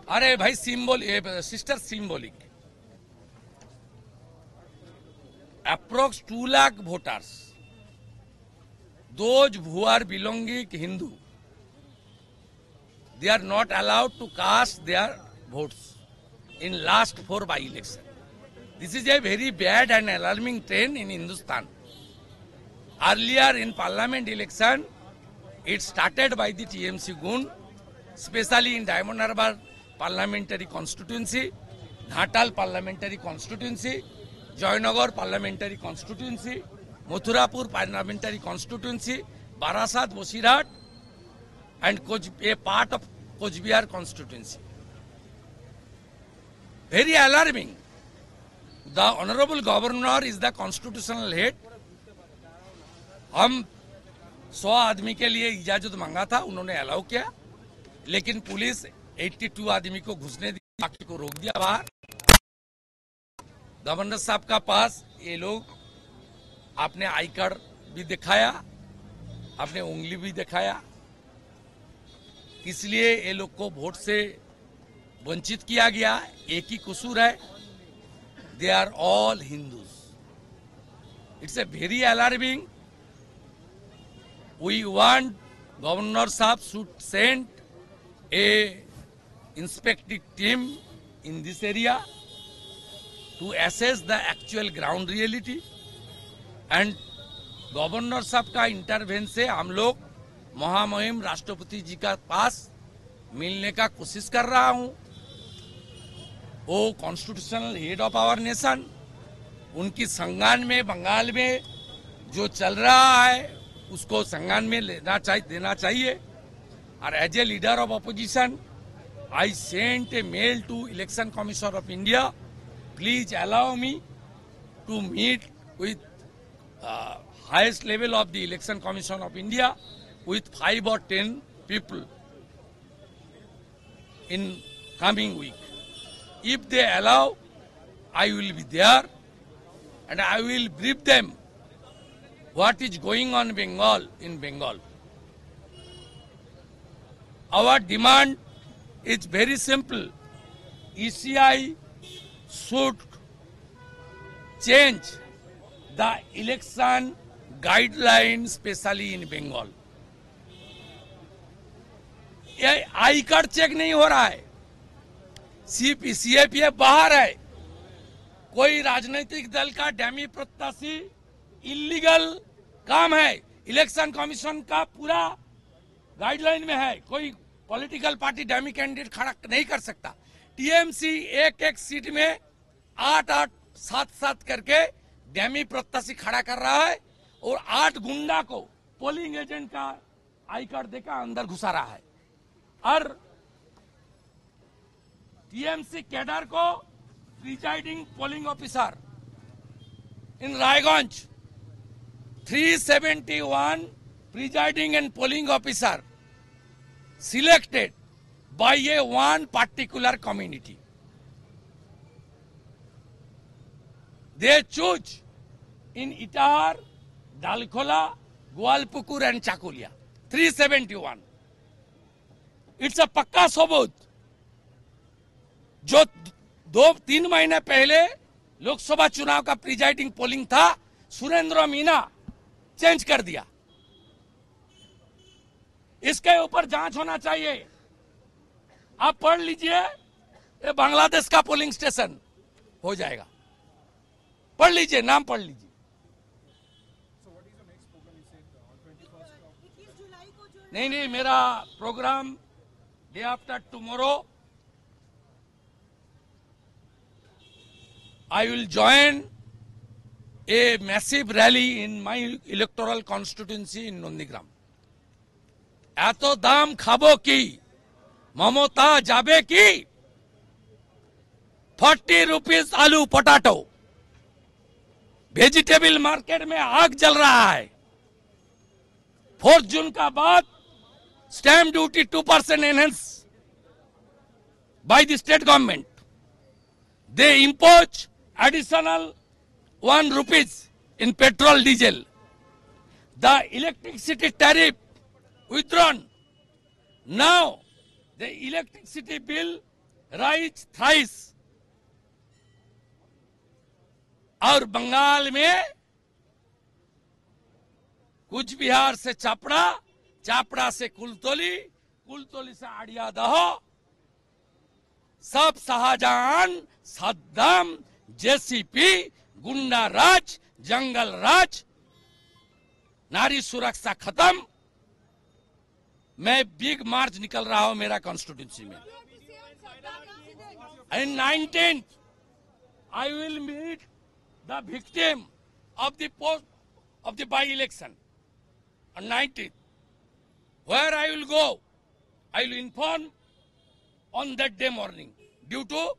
अरे भाई sister symbolic approx 2 lakh voters, those who are belonging Hindu, they are not allowed to cast their votes in last 4 by-election. This is a very bad and alarming trend in Hindustan. Earlier in parliament election, it started by the TMC Gund, especially in Diamond Harbour parliamentary constituency, Ghatal parliamentary constituency, Joynagar parliamentary constituency, Mathurapur parliamentary constituency, Barasat, Bosirat, and a part of Coach Bihar constituency. Very alarming. The Honorable Governor is the constitutional head. हम 100 आदमी के लिए इजाजत मांगा था, उन्होंने allow किया, लेकिन पुलिस 82 आदमी को घुसने दी, बाकी को रोक दिया बाहर। गवर्नर साहब का पास ये लोग आपने आई कार्ड भी दिखाया, आपने उंगली भी दिखाया, इसलिए ये लोग को वोट से वंचित किया गया। एक ही कसूर है, they are all Hindus. It's a very alarming. We want governor साहब should send a inspecting team in this area to assess the actual ground reality, and governor साहब का इंटरवेंशन से हम लोग महामहिम राष्ट्रपति जी का पास मिलने का कोशिश कर रहा हूं। वो constitutional head of our nation, उनकी संज्ञान में बंगाल में जो चल रहा है उसको संज्ञान में देना चाहिए। और as a leader of opposition I sent a mail to Election Commission of India, please allow me to meet with highest level of the Election Commission of India with 5 or 10 people in coming week. If they allow, I will be there and I will brief them what is going on in Bengal. Our demand is very simple. ECI should change the election guidelines, especially in Bengal. ये I card check नहीं हो रहा है, CAPF बाहर है। कोई राजनीतिक दल का डैमी प्रत्याशी इलीगल काम है, इलेक्शन कमीशन का पूरा गाइडलाइन में है। कोई पॉलिटिकल पार्टी डैमी कैंडिडेट खड़ा नहीं कर सकता। टीएमसी एक सीट में 8-8, 7-7 करके डैमी प्रत्याशी खड़ा कर रहा है और 8 गुंडा को पोलिंग एजेंट का आई कार्ड देकर अंदर घुसा रहा है। और टीएमसी कैडर को presiding polling officer in Raiganj 371 presiding and polling officer selected by a one particular community. They choose in Itar, Dalkola, Gwalpukur and Chakulia. 371. It's a पक्का सबूत। जो 2-3 महीने पहले लोकसभा चुनाव का प्रिजाइडिंग पोलिंग था, सुरेंद्र मीना चेंज कर दिया। इसके ऊपर जांच होना चाहिए। आप पढ़ लीजिए, ये बांग्लादेश का पोलिंग स्टेशन हो जाएगा। पढ़ लीजिए, नाम पढ़ लीजिए। नहीं, मेरा program day after tomorrow I will join a massive rally in my electoral constituency in Nandigram. एतो दाम खाबो की ममता जाबे की 40 रुपीज आलू पोटैटो। वेजिटेबल मार्केट में आग जल रहा है। 4 जून का बाद stamp duty 2% enhance by the state government. They impose additional 1 rupees in petrol diesel. The electricity tariff withdrawn. Now the electricity bill rise thrice. और बंगाल में कुछ बिहार से चापड़ा, चापड़ा से कुलतोली, कुलतोली से आड़ियादह, सब शाहजहां, सद्दाम, जेसीपी, गुंडा राज, जंगल राज, नारी सुरक्षा खत्म। मैं बिग मार्च निकल रहा हूं मेरा कॉन्स्टिट्यूंसी में। In 19th, I will meet the victim of the by-election. On 19th, where I will go, I will inform on that day morning due to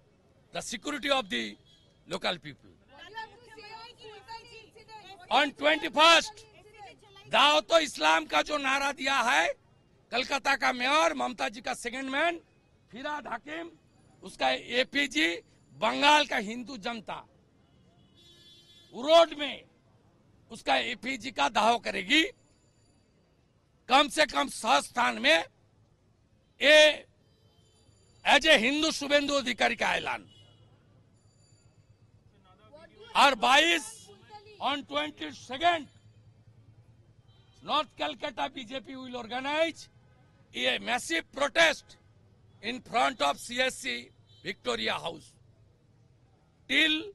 the security of the local people. On 21st, दावतो इस्लाम का जो नारा दिया है, कलकत्ता का mayor, ममता जी का second man, Firhad हकीम, उसका APG, Bengal का हिंदू जनता road में उसका एपीजी का दाव करेगी। कम से कम 100 स्थान में एज ए हिंदू शुभेंदु अधिकारी का ऐलान। और 22 on 22nd, North Calcutta BJP will organize a massive protest in front of CSC Victoria House till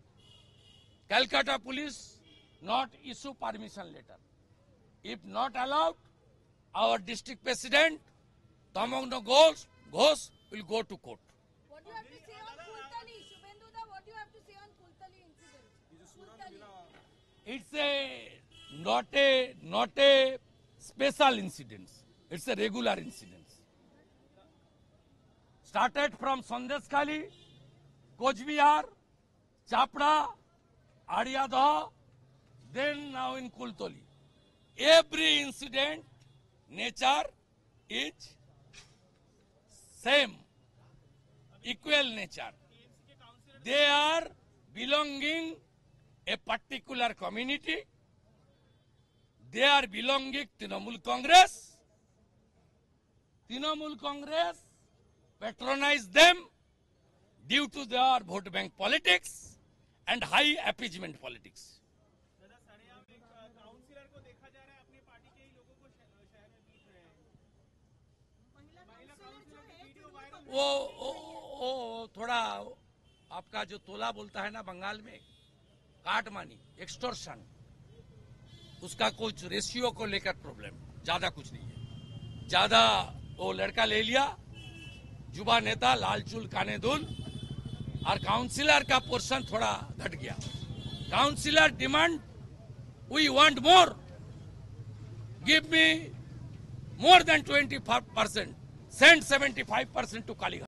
Calcutta police not issue permission letter. If not allowed, our district president, Tamogno Ghosh, will go to court. What do you have to say on Kultali? Shubhendu da, what do you have to say on Kultali incident? It's not a special incident. It's a regular incident. Started from Sandeshkhali, Kochbihar, Chapra, Aryadha, then now in Kultoli. Every incident, nature is same, equal nature. They are belonging a particular community. They are belonging Trinamool Congress. Trinamool Congress patronize them due to their vote bank politics and high appeasement politics. वो थोड़ा आपका जो तोला बोलता है ना बंगाल में, काटमानी, extortion, उसका कुछ रेशियो को लेकर प्रॉब्लम, ज्यादा कुछ नहीं है। ज्यादा वो लड़का ले लिया, युवा नेता लालचुल कानेदुल, और काउंसिलर का पोर्शन थोड़ा घट गया। Councillor demand, we want more, give me more than 25%, send 75% to Kalighat.